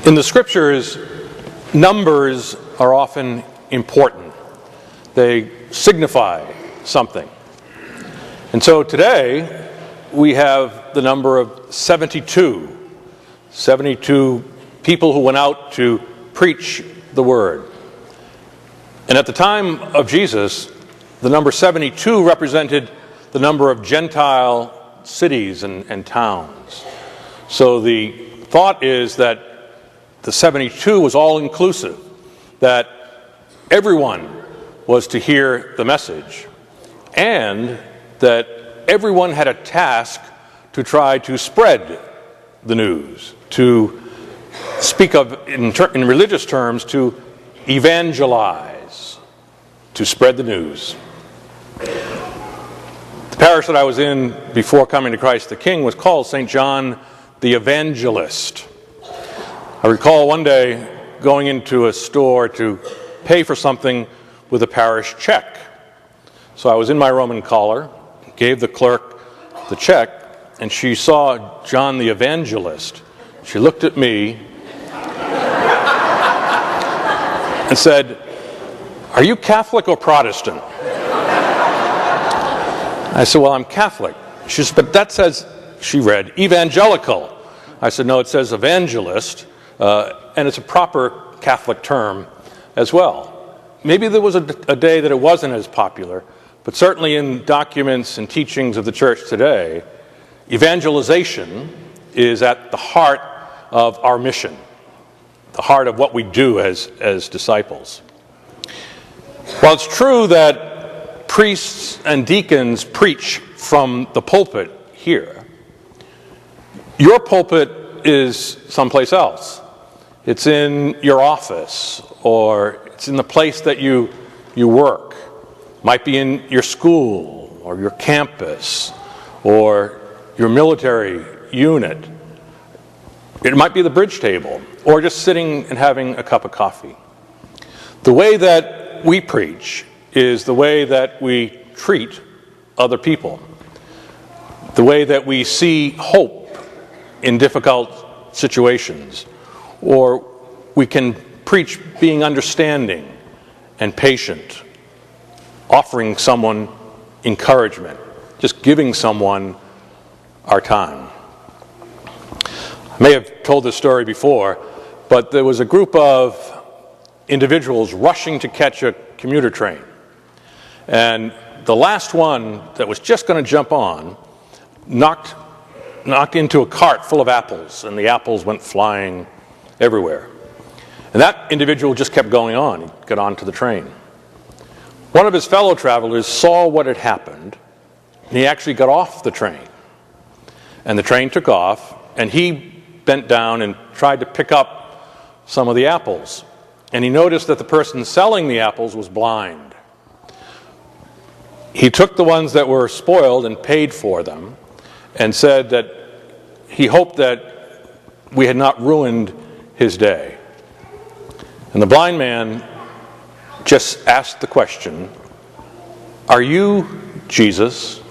In the scriptures, numbers are often important. They signify something. And so today, we have the number of 72. 72 people who went out to preach the word. And at the time of Jesus, the number 72 represented the number of Gentile cities and towns. So the thought is that the 72 was all-inclusive, that everyone was to hear the message, and that everyone had a task to try to spread the news, to speak of, in religious terms, to evangelize, to spread the news. The parish that I was in before coming to Christ the King was called St. John the Evangelist. I recall one day going into a store to pay for something with a parish check. So I was in my Roman collar, gave the clerk the check, and she saw John the Evangelist. She looked at me and said, "Are you Catholic or Protestant?" I said, "Well, I'm Catholic." She said, "But that says," she read, "evangelical." I said, "No, it says evangelist, and it's a proper Catholic term as well." Maybe there was a day that it wasn't as popular, but certainly in documents and teachings of the church today, evangelization is at the heart of our mission, the heart of what we do as disciples. While it's true that priests and deacons preach from the pulpit here, your pulpit is someplace else. It's in your office, or it's in the place that you work. It might be in your school, or your campus, or your military unit. It might be the bridge table, or just sitting and having a cup of coffee. The way that we preach is the way that we treat other people, the way that we see hope in difficult situations, or we can preach being understanding and patient, offering someone encouragement, just giving someone our time. I may have told this story before, but there was a group of individuals rushing to catch a commuter train. And the last one that was just going to jump on knocked into a cart full of apples, and the apples went flying everywhere. And that individual just kept going on. He got onto the train. One of his fellow travelers saw what had happened, and he actually got off the train. And the train took off, and he bent down and tried to pick up some of the apples. And he noticed that the person selling the apples was blind. He took the ones that were spoiled and paid for them, and said that he hoped that we had not ruined his day. And the blind man just asked the question, "Are you Jesus?"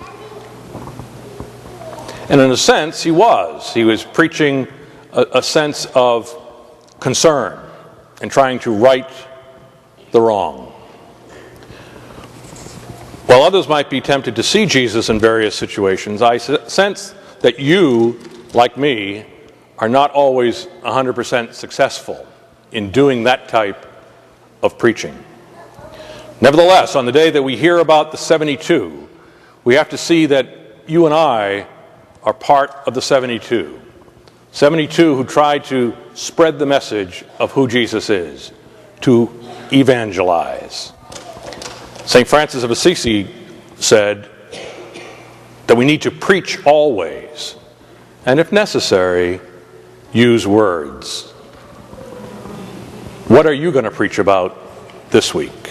And in a sense, he was. He was preaching a sense of concern and trying to right the wrong. While others might be tempted to see Jesus in various situations, I sense that you, like me, are not always 100% successful in doing that type of preaching. Nevertheless, on the day that we hear about the 72, we have to see that you and I are part of the 72. 72 who try to spread the message of who Jesus is, to evangelize. St. Francis of Assisi said that we need to preach always, and if necessary, use words. What are you going to preach about this week?